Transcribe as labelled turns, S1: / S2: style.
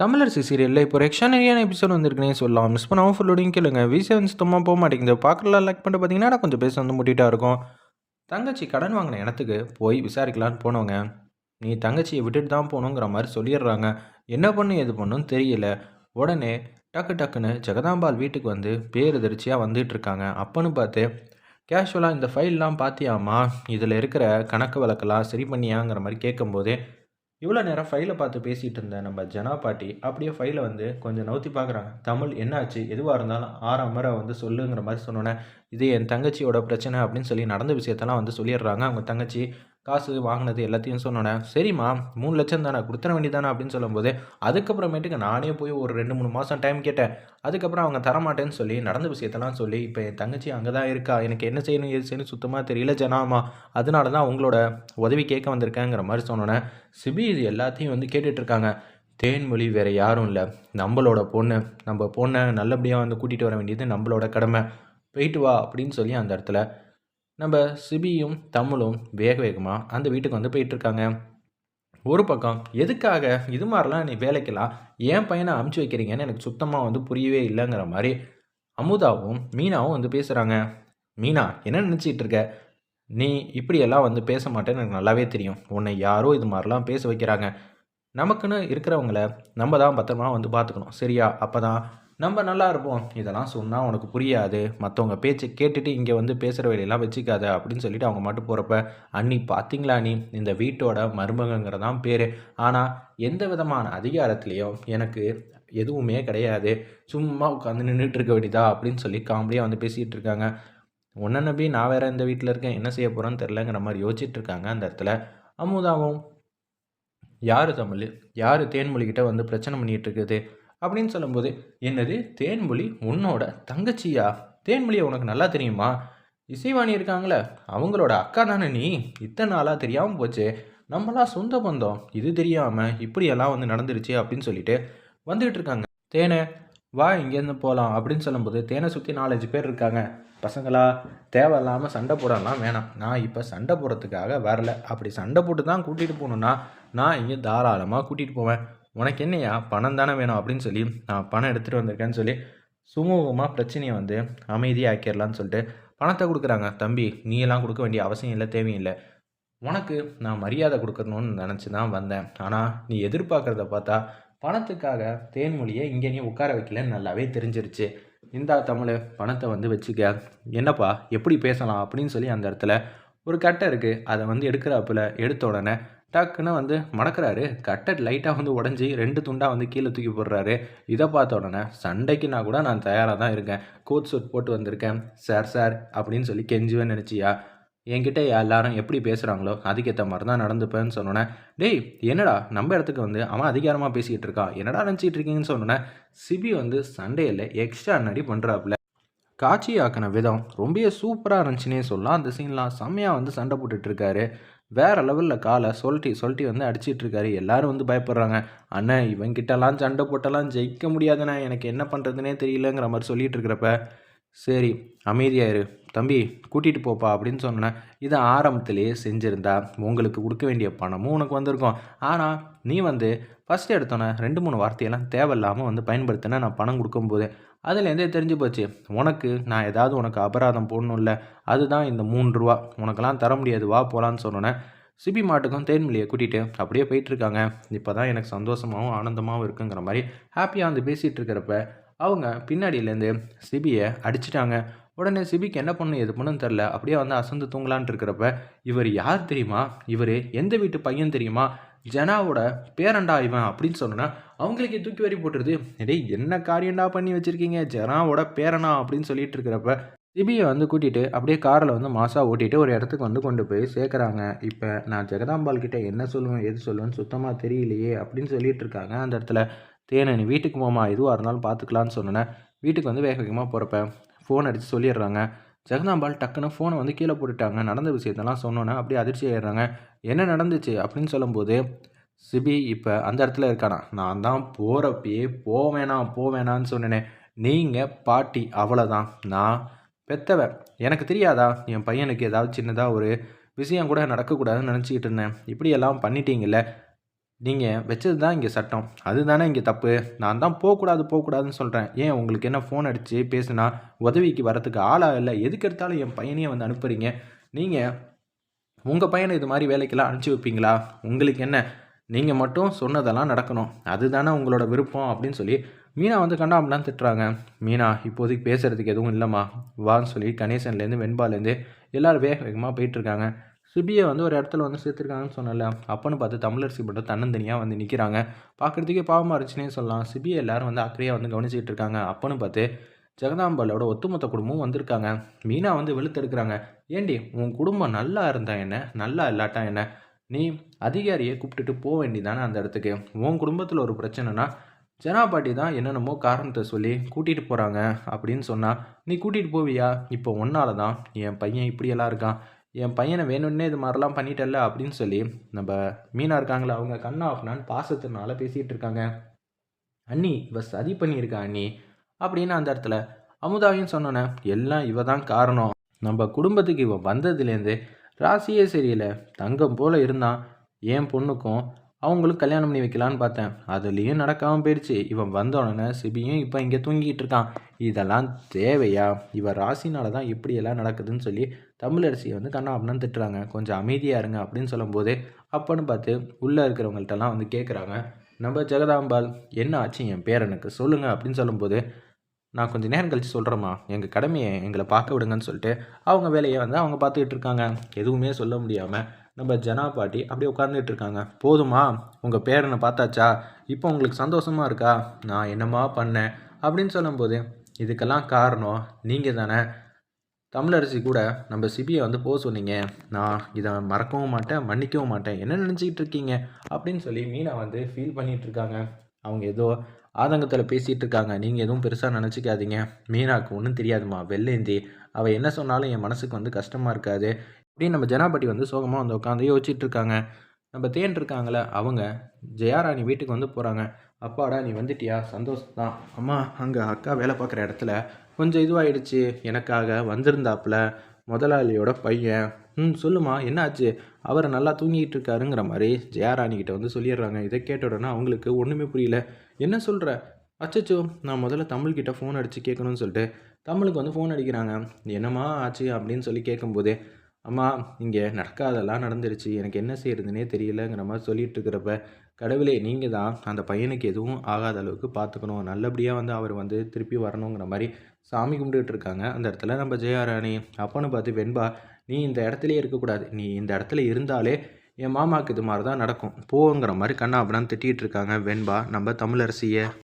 S1: தமிழரசி சீரியல்ல இப்போ ஒரு எக்ஸ்ட்ரானரியான எபிசோட் வந்திருக்குன்னே சொல்லலாம். மிஸ் பண்ணாம ஃபுல்லோடையும் கேளுங்க. V7 சுத்தமா போ மாட்டேங்குது. பார்க்கலாம் லைக் பண்ணிட்டு பார்த்தீங்கன்னா, கொஞ்சம் பேச வந்து முட்டிட்டா இருக்கும். தங்கச்சி கடன் வாங்கின இடத்துக்கு போய் விசாரிக்கலான்னு போனோங்க. நீ தங்கச்சியை விட்டுட்டு தான் போகணுங்கிற மாரி சொல்லிடுறாங்க. என்ன பண்ணு ஏது பண்ணுன்னு தெரியல. உடனே டக்குன்னு ஜெகதாம்பாள் வீட்டுக்கு வந்து பேரெதிர்ச்சியா வந்துட்டு இருக்காங்க. அப்பன்னு பார்த்து கேஷுவலா இந்த ஃபைல்லாம் பார்த்தியாம்மா? இதில இருக்கிற கணக்கு வழக்கெல்லாம் சரி பண்ணியாங்கிற மாரி கேட்கும்போதே இவ்வளோ நேரம் ஃபைலை பார்த்து பேசிகிட்டு இருந்த நம்ம ஜனா பாட்டி அப்படியே ஃபைலை வந்து கொஞ்சம் நவுத்தி பார்க்குறாங்க. தமிழ் என்னாச்சு, எதுவாக இருந்தாலும் ஆறாமரை வந்து சொல்லுங்கிற மாதிரி சொன்னோன்னே, இது என் தங்கச்சியோட பிரச்சனை அப்படின்னு சொல்லி நடந்த விஷயத்தெல்லாம் வந்து சொல்லிடுறாங்க. அவங்க தங்கச்சி காசு வாங்கினது எல்லாத்தையும் சொன்னோன்னே, சரிம்மா 3,00,000 தானே கொடுத்துட வேண்டியதானே அப்படின்னு சொல்லும்போது, அதுக்கப்புறமேட்டுக்கு நானே போய் ஒரு 2-3 மாதம் டைம் கேட்டேன். அதுக்கப்புறம் அவங்க தரமாட்டேன்னு சொல்லி நடந்த விஷயத்தெல்லாம் சொல்லி, இப்போ என் தங்கச்சி அங்கே தான் இருக்கா. எனக்கு என்ன செய்யணும் ஏது செய்யணும் சுத்தமாக தெரியல ஜனாமா. அதனால தான் உங்களோட உதவி கேட்க வந்திருக்கேங்கிற மாதிரி சொன்னோன்னே, சிபி இது எல்லாத்தையும் வந்து கேட்டுட்ருக்காங்க. தேன்மொழி வேறு யாரும் இல்லை, நம்மளோட பொண்ணு. நம்ம பொண்ணை நல்லபடியாக வந்து கூட்டிகிட்டு வர வேண்டியது நம்மளோட கடமை. போயிட்டு வா அப்படின்னு சொல்லி அந்த இடத்துல நம்ம சிபியும் தமிழும் வேக வேகமாக அந்த வீட்டுக்கு வந்து போயிட்டுருக்காங்க. ஒரு பக்கம் எதுக்காக இது மாதிரிலாம் நீ வேலைக்கெல்லாம் என் பையனை அமுச்சு வைக்கிறீங்கன்னு எனக்கு சுத்தமாக வந்து புரியவே இல்லைங்கிற மாதிரி அமுதாவும் மீனாவும் வந்து பேசுகிறாங்க. மீனா என்ன நினச்சிட்டு இருக்க? நீ இப்படியெல்லாம் வந்து பேச மாட்டேன்னு எனக்கு நல்லாவே தெரியும். உன்னை யாரோ இது மாதிரிலாம் பேச வைக்கிறாங்க. நமக்குன்னு இருக்கிறவங்கள நம்ம தான் பத்திரமா வந்து பார்த்துக்கணும். சரியா? அப்போ தான் நம்ம நல்லா இருப்போம். இதெல்லாம் சொன்னால் உனக்கு புரியாது. மற்றவங்க பேச்சை கேட்டுட்டு இங்கே வந்து பேசுகிற வேலையெல்லாம் வச்சுக்காத அப்படின்னு சொல்லிட்டு அவங்க மட்டும் போகிறப்ப, அண்ணி பார்த்தீங்களா நீ இந்த வீட்டோட மருமகங்கிறதான் பேர். ஆனால் எந்த விதமான அதிகாரத்துலேயும் எனக்கு எதுவுமே கிடையாது. சும்மா உட்காந்து நின்றுட்டு இருக்க வேண்டியதா அப்படின்னு சொல்லி காமெடியாக வந்து பேசிகிட்டு இருக்காங்க. உன்னை நம்பி நான் வேற இந்த வீட்டில் இருக்கேன், என்ன செய்ய போகிறேன்னு தெரிலங்கிற மாதிரி யோசிச்சுட்டு இருக்காங்க. அந்த இடத்துல அமுதாவும் யார் தமிழ், யார் தேன்மொழிகிட்ட வந்து பிரச்சனை பண்ணிகிட்டு இருக்குது அப்படின்னு சொல்லும்போது, என்னது தேன்மொழி உன்னோட தங்கச்சியா? தேன்மொழியை உனக்கு நல்லா தெரியுமா? இசைவாணி இருக்காங்களே அவங்களோட அக்கா தானே நீ? இத்தனை நாளாக தெரியாமல் போச்சு. நம்மளாம் சொந்த பந்தம், இது தெரியாமல் இப்படியெல்லாம் வந்து நடந்துருச்சு அப்படின்னு சொல்லிட்டு வந்துகிட்டு இருக்காங்க. தேனை வா இங்கேருந்து போகலாம் அப்படின்னு சொல்லும்போது, தேனை சுற்றி 4-5 பேர் இருக்காங்க. பசங்களா தேவையில்லாமல் சண்டை போடலாம் வேணாம். நான் இப்போ சண்டை போடுறதுக்காக வரல. அப்படி சண்டை போட்டு தான் கூட்டிகிட்டு போகணுன்னா நான் இங்கே தாராளமாக கூட்டிகிட்டு போவேன். உனக்கு என்னையா பணம் தானே வேணும் அப்படின்னு சொல்லி நான் பணம் எடுத்துகிட்டு வந்திருக்கேன்னு சொல்லி சுமூகமாக பிரச்சனையை வந்து அமைதியாக ஆக்கிடலான்னு சொல்லிட்டு பணத்தை கொடுக்குறாங்க. தம்பி நீ எல்லாம் கொடுக்க வேண்டிய அவசியம் இல்லை, தேவையில்லை. உனக்கு நான் மரியாதை கொடுக்கணும்னு நினச்சி தான் வந்தேன். ஆனால் நீ எதிர்பார்க்குறத பார்த்தா பணத்துக்காக தேன்மொழியை இங்கே நீ உட்கார வைக்கலன்னு நல்லாவே தெரிஞ்சிருச்சு. இந்தா தமிழ் பணத்தை வந்து வச்சுக்க. என்னப்பா எப்படி பேசலாம் அப்படின்னு சொல்லி அந்த இடத்துல ஒரு கட்டை இருக்குது. அதை வந்து எடுக்கிறாப்புல எடுத்த உடனே டக்குன்னு வந்து மடக்கிறாரு. கட்டை லைட்டாக வந்து உடஞ்சி 2 துண்டாக வந்து கீழே தூக்கி போடுறாரு. இதை பார்த்த உடனே சண்டைக்குன்னா கூட நான் தயாராக தான் இருக்கேன். கோட் சூட் போட்டு வந்திருக்கேன். சார் சார் அப்படின்னு சொல்லி கெஞ்சுவேன்னு நினச்சியா? என்கிட்ட எல்லாரும் எப்படி பேசுகிறாங்களோ அதுக்கேற்ற மாதிரி தான் நடந்துப்பேன்னு சொன்னோன்னே, டேய் என்னடா நம்ம இடத்துக்கு வந்து அவன் அதிகாரமாக பேசிக்கிட்டு இருக்கான், என்னடா நினச்சிட்டு இருக்கீங்கன்னு சொன்னோன்னே, சிபி வந்து சண்டையில் எக்ஸ்ட்ரா நடி பண்ணுறாப்புல. காட்சி ஆக்கின விதம் ரொம்பவே சூப்பராக இருந்துச்சுன்னே சொல்லலாம். அந்த சீன்லாம் செம்மையாக வந்து சண்டை போட்டுட்ருக்காரு. வேறு லெவலில் காலை சொல்லிட்டு வந்து அடிச்சிட்டு இருக்காரு. எல்லாரும் வந்து பயப்படுறாங்க. அண்ணன் இவங்கிட்டலாம் சண்டை போட்டெல்லாம் ஜெயிக்க முடியாதுண்ணே, எனக்கு என்ன பண்ணுறதுனே தெரியலங்கிற மாதிரி சொல்லிட்டு இருக்கிறப்ப, சரி அமைதியாயிரு தம்பி கூட்டிகிட்டு போப்பா அப்படின்னு சொன்னேன். இதை ஆரம்பத்திலேயே செஞ்சுருந்தா உங்களுக்கு கொடுக்க வேண்டிய பணமும் உனக்கு வந்திருக்கும். ஆனால் நீ வந்து ஃபஸ்ட்டு எடுத்தோன்னே 2-3 வார்த்தையெல்லாம் தேவையில்லாமல் வந்து பயன்படுத்தினா நான் பணம் கொடுக்கும்போது அதுலேருந்தே தெரிஞ்சு போச்சு. உனக்கு நான் ஏதாவது உனக்கு அபராதம் போடணும்ல, அதுதான் இந்த 3 ரூபா உனக்கெல்லாம் தர முடியாது, வா போகலான்னு சொன்னோன்னே சிபி மாட்டுக்கும் தேன்மொழியை கூட்டிகிட்டு அப்படியே போயிட்டுருக்காங்க. இப்போ தான் எனக்கு சந்தோஷமாகவும் ஆனந்தமாகவும் இருக்குங்கிற மாதிரி ஹாப்பியாக வந்து பேசிகிட்டு இருக்கிறப்ப அவங்க பின்னாடியிலேருந்து சிபியை அடிச்சிட்டாங்க. உடனே சிபிக்கு என்ன பண்ணணும் எது பண்ணுன்னு தெரில. அப்படியே வந்து அசந்து தூங்கலான்ட்டு இருக்கிறப்ப, இவர் யார் தெரியுமா? இவர் எந்த வீட்டு பையன் தெரியுமா? ஜனாவோட பேரன்டா இவன் அப்படின்னு சொன்னோன்னா அவங்களுக்கே தூக்கி வரி போட்டுருது. டேய் என்ன காரியண்டா பண்ணி வச்சுருக்கீங்க, ஜனாவோட பேரனா அப்படின்னு சொல்லிட்டு இருக்கிறப்ப, சிபியை வந்து கூட்டிகிட்டு அப்படியே காரில் வந்து மாசாக ஓட்டிகிட்டு ஒரு இடத்துக்கு வந்து கொண்டு போய் சேர்க்குறாங்க. இப்போ நான் ஜெகதாம்பாள் கிட்டே என்ன சொல்லுவேன் எது சொல்லுவேன்னு சுத்தமாக தெரியலையே அப்படின்னு சொல்லிட்டு இருக்காங்க. அந்த இடத்துல தேனை நீ வீட்டுக்கு போமா, எதுவாக இருந்தாலும் பார்த்துக்கலான்னு சொன்னேன். வீட்டுக்கு வந்து வேக வேகமாக போகிறப்ப ஃபோன் அடித்து சொல்லிடுறாங்க. ஜெகதாம்பாள் டக்குன்னு ஃபோனை வந்து கீழே போட்டுட்டாங்க. நடந்த விஷயத்தெல்லாம் சொன்னோன்னே அப்படியே அதிர்ச்சி ஆயிடுறாங்க. என்ன நடந்துச்சு அப்படின்னு சொல்லும்போது, சிபி இப்போ அந்த இடத்துல இருக்கானா? நான் தான் போகிறப்பயே போவேணான்னு சொன்னேனே. நீங்கள் பாட்டி அவ்வளோதான். நான் பெத்தவன். எனக்கு தெரியாதா? என் பையனுக்கு ஏதாவது சின்னதாக ஒரு விஷயம் கூட நடக்கக்கூடாதுன்னு நினச்சிக்கிட்டு இருந்தேன். இப்படியெல்லாம் பண்ணிட்டீங்கல்ல. நீங்கள் வச்சது தான் இங்கே சட்டம். அதுதானே இங்கே தப்பு. நான் தான் போகக்கூடாதுன்னு சொல்கிறேன். ஏன் உங்களுக்கு என்ன ஃபோன் அடித்து பேசுனா உதவிக்கு வரத்துக்கு ஆளா இல்லை? எதுக்கு எடுத்தாலும் என் பையனையே வந்து அனுப்புறீங்க. நீங்கள் உங்கள் பையனை இது மாதிரி வேலைக்கெல்லாம் அனுப்பிச்சி வைப்பீங்களா? உங்களுக்கு என்ன? நீங்கள் மட்டும் சொன்னதெல்லாம் நடக்கணும். அதுதானே உங்களோட விருப்பம் அப்படின்னு சொல்லி மீனா வந்து கண்ணாமலாம் திட்டுறாங்க. மீனா இப்போதைக்கு பேசுகிறதுக்கு எதுவும் இல்லைம்மா வான்னு சொல்லி கணேசன்லேருந்து வெண்பாலேருந்து எல்லோரும் வேகமாக போயிட்டுருக்காங்க. சிபியை வந்து ஒரு இடத்துல வந்து சேர்த்துருக்காங்கன்னு சொன்னல. அப்போன்னு பார்த்து தமிழரசி மட்டும் தன்னந்தனியாக வந்து நிற்கிறாங்க. பார்க்குறதுக்கே பாவமாக இருந்துச்சுன்னே சொல்லலாம். சிபியை எல்லோரும் வந்து அக்கறையாக வந்து கவனிச்சிக்கிட்டு இருக்காங்க. அப்போன்னு பார்த்து ஜெகதாம்பாலோட ஒட்டுமொத்த குடும்பமும் வந்திருக்காங்க. மீனா வந்து வெளுத்தெடுக்கிறாங்க. ஏண்டி உன் குடும்பம் நல்லா இருந்தா என்ன, நல்லா இல்லாட்டா என்ன, நீ அதிகாரியை கூப்பிட்டுட்டு போக வேண்டியதானே அந்த இடத்துக்கு. உன் குடும்பத்தில் ஒரு பிரச்சனைனா ஜனாபாட்டி தான் என்னென்னமோ காரணத்தை சொல்லி கூட்டிகிட்டு போகிறாங்க அப்படின்னு சொன்னால் நீ கூட்டிகிட்டு போவியா? இப்போ ஒன்னால தான் என் பையன் இப்படியெல்லாம் இருக்கான். என் பையனை வேணும்னே இது மாதிரிலாம் பண்ணிட்டல்ல அப்படின்னு சொல்லி நம்ம மீனா இருக்காங்களே அவங்க கண்ணா அப்படின்னான்னு பாசத்தினால பேசிகிட்டு இருக்காங்க. அண்ணி இவ சதி பண்ணியிருக்கா அண்ணி அப்படின்னு அந்த இடத்துல அமுதாவையும் சொன்னோன்னே எல்லாம் இவ தான் காரணம். நம்ம குடும்பத்துக்கு இவன் வந்ததுலேருந்து ராசியே சரியில்லை. தங்கம் போல் இருந்தான். என் பொண்ணுக்கும் அவங்களும் கல்யாணம் பண்ணி வைக்கலான்னு பார்த்தேன். அதுலேயும் நடக்காமல் போயிடுச்சு. இவன் வந்தோடனே சிபியும் இப்போ இங்கே தூங்கிட்டு இருக்கான். இதெல்லாம் தேவையா? இவன் ராசினால தான் இப்படியெல்லாம் நடக்குதுன்னு சொல்லி தமிழரசியை வந்து கண்ணா அப்படின்னு திட்டுறாங்க. கொஞ்சம் அமைதியாக இருங்க அப்படின்னு சொல்லும்போது அப்போன்னு பார்த்து உள்ளே இருக்கிறவங்கள்ட்டெல்லாம் வந்து கேட்குறாங்க. நம்ம ஜெகதாம்பாள் என்ன ஆச்சு என் பேரனுக்கு சொல்லுங்கள் அப்படின்னு சொல்லும்போது நான் கொஞ்சம் நேரம் கழித்து சொல்கிறேம்மா, எங்கள் கடமையை எங்களை பார்க்க விடுங்கன்னு சொல்லிட்டு அவங்க வேலையை வந்து அவங்க பார்த்துக்கிட்டு இருக்காங்க. எதுவுமே சொல்ல முடியாமல் நம்ம ஜனா பாட்டி அப்படியே உட்காந்துட்டு இருக்காங்க. போதுமா உங்கள் பேரனை பார்த்தாச்சா? இப்போ உங்களுக்கு சந்தோஷமாக இருக்கா? நான் என்னம்மா பண்ணேன் அப்படின்னு சொல்லும்போது இதுக்கெல்லாம் காரணம் நீங்கள் தானே. தமிழரசி கூட நம்ம சிபியை வந்து போக சொன்னீங்க. நான் இதை மறக்கவும் மாட்டேன், மன்னிக்கவும் மாட்டேன். என்ன நினச்சிக்கிட்டு இருக்கீங்க அப்படின்னு சொல்லி மீனா வந்து ஃபீல் பண்ணிகிட்டு இருக்காங்க. அவங்க ஏதோ ஆதங்கத்தில் பேசிகிட்டு இருக்காங்க. நீங்கள் எதுவும் பெருசாக நினச்சிக்காதீங்க. மீனாவுக்கு ஒன்றும் தெரியாதுமா, வெள்ளேந்தி. அவள் என்ன சொன்னாலும் என் மனசுக்கு வந்து கஷ்டமாக இருக்காது அப்படின்னு நம்ம ஜனாபாட்டி வந்து சோகமாக வந்து உட்காந்து யோசிச்சுட்டு இருக்காங்க. நம்ம தேன் இருக்காங்களே அவங்க ஜெயாராணி வீட்டுக்கு வந்து போகிறாங்க. அப்பாடா நீ வந்துட்டியா, சந்தோஷம் தான். அம்மா அங்கே அக்கா வேலை பார்க்குற இடத்துல கொஞ்சம் இதுவாகிடுச்சு, எனக்காக வந்திருந்தாப்புல முதலாளியோட பையன். சொல்லுமா என்னாச்சு? அவர் நல்லா தூங்கிட்டு இருக்காருங்கிற மாதிரி ஜெயாராணிக்கிட்ட வந்து சொல்லிடுறாங்க. இதை கேட்ட உடனே அவங்களுக்கு ஒன்றுமே புரியல. என்ன சொல்கிற? அச்சச்சோ, நான் முதல்ல தமிழ்கிட்ட ஃபோன் அடித்து கேட்கணும்னு சொல்லிட்டு தமிழுக்கு வந்து ஃபோன் அடிக்கிறாங்க. என்னம்மா ஆச்சு அப்படின்னு சொல்லி கேட்கும்போது அம்மா இங்கே நடக்காதெல்லாம் நடந்துருச்சு, எனக்கு என்ன செய்கிறதுனே தெரியலங்கிற மாதிரி சொல்லிட்டு இருக்கிறப்ப கடவுளே நீங்கள் தான் அந்த பையனுக்கு எதுவும் ஆகாத அளவுக்கு பார்த்துக்கணும், நல்லபடியாக வந்து அவர் வந்து திருப்பி வரணுங்கிற மாதிரி சாமி கும்பிட்டுட்டு இருக்காங்க. அந்த இடத்துல நம்ம ஜெயாராணி அப்போன்னு பார்த்து வெண்பா நீ இந்த இடத்துலையே இருக்கக்கூடாது, நீ இந்த இடத்துல இருந்தாலே என் மாமாவுக்கு இது மாதிரி தான் நடக்கும் போங்கிற மாதிரி கண்ணா அப்படின்னு திட்டிகிட்டு இருக்காங்க வெண்பா நம்ம தமிழரசியை.